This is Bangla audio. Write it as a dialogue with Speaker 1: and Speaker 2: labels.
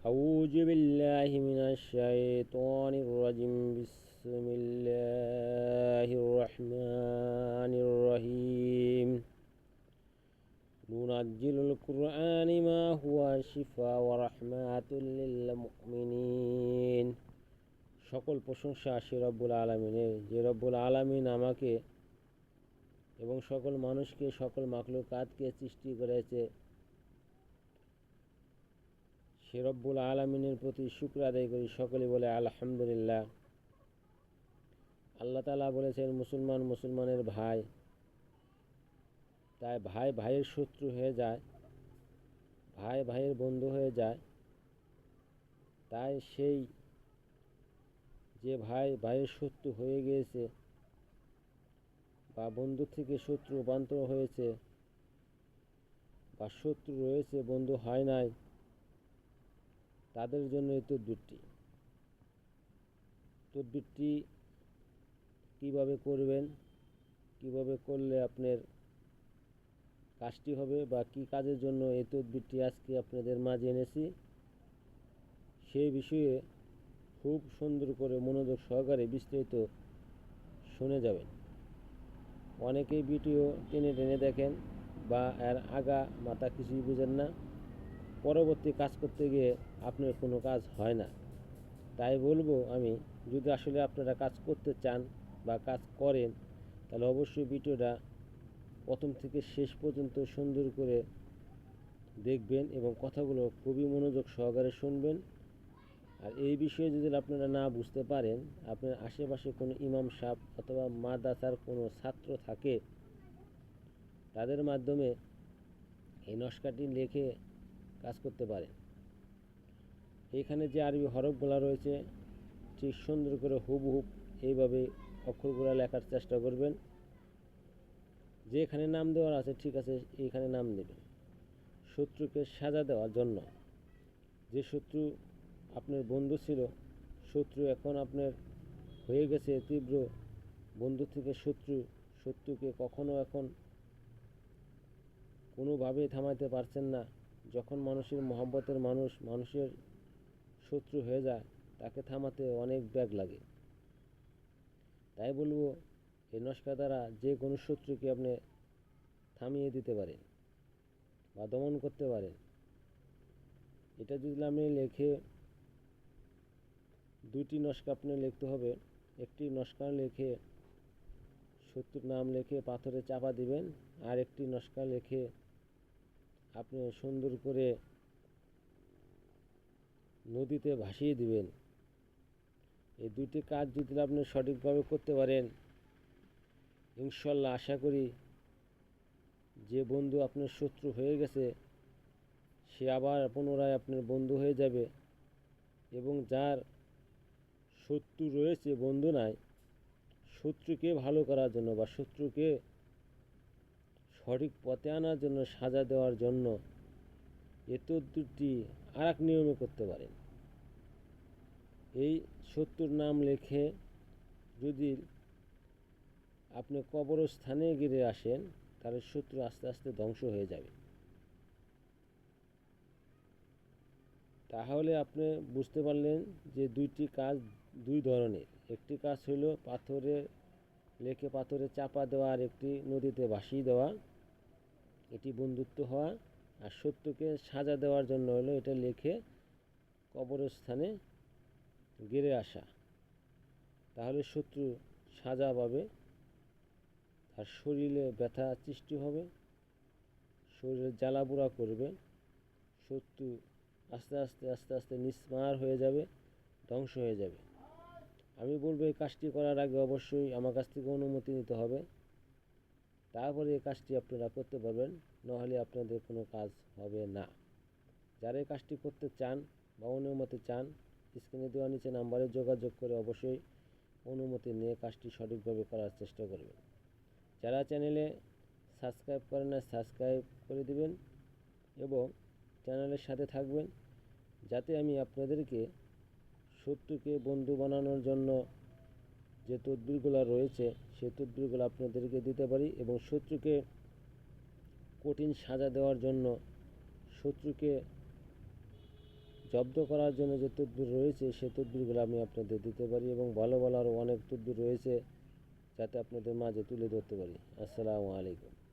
Speaker 1: أعوذ بالله من الشيطان الرجيم بسم الله الرحمن الرحيم ننزل القرآن ما هو شفاء ورحمة للمؤمنين সকল প্রশংসা সে রব্বুল আলামিনের, যে রব্বুল আলামিন আমাকে এবং সকল মানুষকে, সকল মাখলুকাতকে সৃষ্টি করেছে। সে রব্বুল আলামিনের প্রতি শুকর আদায় করি, সকলে বলে আলহামদুলিল্লাহ। আল্লাহ তাআলা বলেছেন মুসলমান মুসলমানের ভাই, তাই ভাই ভাইয়ের শত্রু হয়ে যায়, ভাই ভাইয়ের বন্ধু হয়ে যায়। তাই সেই যে ভাই ভাইয়ের শত্রু হয়ে গিয়েছে বা বন্ধু থেকে শত্রু রূপান্তর হয়েছে বা শত্রু রয়েছে বন্ধু হয় নাই, তাদের জন্য এই তদবিরটি কীভাবে করবেন, কিভাবে করলে আপনার কাজটি হবে বা কি কাজের জন্য এই তদবিরটি আজকে আপনাদের মাঝে এনেছি, সেই বিষয়ে খুব সুন্দর করে মনোযোগ সহকারে বিস্তারিত শুনে যাবেন। অনেকেই ভিডিও টেনে টেনে দেখেন বা এর আগা মাথা কিছুই বুঝেন না, পরবর্তী কাজ করতে গিয়ে আপনার কোনো কাজ হয় না। তাই বলবো আমি, যদি আসলে আপনারা কাজ করতে চান বা কাজ করেন, তাহলে অবশ্যই ভিডিওটা প্রথম থেকে শেষ পর্যন্ত সুন্দর করে দেখবেন এবং কথাগুলো খুবই মনোযোগ সহকারে শুনবেন। আর এই বিষয়ে যদি আপনারা না বুঝতে পারেন, আপনার আশেপাশে কোনো ইমাম সাহেব অথবা মাদ্রাসার কোনো ছাত্র থাকে, তাদের মাধ্যমে এই নস্কাটি লিখে কাজ করতে পারেন। এখানে যে আরবি হরফগুলো রয়েছে ঠিক সুন্দর করে হুবহুব এইভাবে অক্ষরগুলো লেখার চেষ্টা করবেন। যে এখানে নাম দেওয়ার আছে ঠিক আছে, এইখানে নাম দেবেন। শত্রুকে সাজা দেওয়ার জন্য, যে শত্রু আপনার বন্ধু ছিল, শত্রু এখন আপনার হয়ে গেছে তীব্র বন্ধু থেকে শত্রুকে কখনো এখন কোনোভাবেই থামাতে পারছেন না। যখন মানুষের মহব্বতের মানুষের শত্রু হয়ে যায়, তাকে থামাতে অনেক ব্যাগ লাগে। তাই বলবো, এই নস্কা দ্বারা যে কোনো শত্রুকে আপনি থামিয়ে দিতে পারেন বা দমন করতে পারেন। এটা যদি আপনি লিখে দুইটি নস্কা আপনি লিখতে হবে। একটি নস্কা লিখে শত্রুর নাম লিখে পাথরে চাপা দিবেন, আর একটি নস্কা লিখে আপনি সুন্দর করে নদীতে ভাসিয়ে দিবেন। এই দুইটি কাজ যদি আপনি সঠিকভাবে করতে পারেন, ইনশাল্লাহ আশা করি যে বন্ধু আপনার শত্রু হয়ে গেছে সে আবার পুনরায় আপনার বন্ধু হয়ে যাবে, এবং যার শত্রু রয়েছে বন্ধু নাই, শত্রুকে ভালো করার জন্য বা শত্রুকে সঠিক পথে আনার জন্য, সাজা দেওয়ার জন্য এ তদবিরটি আর এক নিয়মে করতে পারেন। এই শত্রুর নাম লিখে যদি আপনি কবরস্থানে গিয়ে আসেন, তাহলে শত্রু আস্তে আস্তে ধ্বংস হয়ে যাবে। তাহলে আপনি বুঝতে পারলেন যে দুইটি কাজ দুই ধরনের। একটি কাজ হইল পাথরে লেখে পাথরে চাপা দেওয়া, আর একটি নদীতে ভাসিয়ে দেওয়া, এটি বন্ধুত্ব হওয়া। আর শত্রুকে সাজা দেওয়ার জন্য হলো এটা লিখে কবরস্থানে গেড়ে আসা। তাহলে শত্রু সাজা পাবে, তার শরীরে ব্যথা সৃষ্টি হবে, শরীরে জ্বালাপোড়া করবে, শত্রু আস্তে আস্তে আস্তে আস্তে নিস্মার হয়ে যাবে, ধ্বংস হয়ে যাবে। আমি বলবো এই কাজটি করার আগে অবশ্যই আমার কাছ থেকে অনুমতি নিতে হবে, তারপরে এই কাজটি আপনারা করতে পারবেন, নাহলে আপনাদের কোনো কাজ হবে না। যারা এই কাজটি করতে চান বা অনুমতি চান, স্ক্রিনে দেওয়া নিচে নাম্বারে যোগাযোগ করে অবশ্যই অনুমতি নিয়ে কাজটি সঠিকভাবে করার চেষ্টা করবেন। যারা চ্যানেলে সাবস্ক্রাইব করেন না, সাবস্ক্রাইব করে দিবেন এবং চ্যানেলের সাথে থাকবেন, যাতে আমি আপনাদেরকে শত্রুকে বন্ধু বানানোর জন্য যে তদবিরগুলো রয়েছে সেই তদবিরগুলো আপনাদেরকে দিতে পারি, এবং শত্রুকে কঠিন সাজা দেওয়ার জন্য, শত্রুকে জব্দ করার জন্য যে তদবির রয়েছে সে তদবিরগুলো আমি আপনাদের দিতে পারি এবং ভালো ভালো আরও অনেক তদবির রয়েছে যাতে আপনাদের মাঝে তুলে ধরতে পারি। আসসালামু আলাইকুম।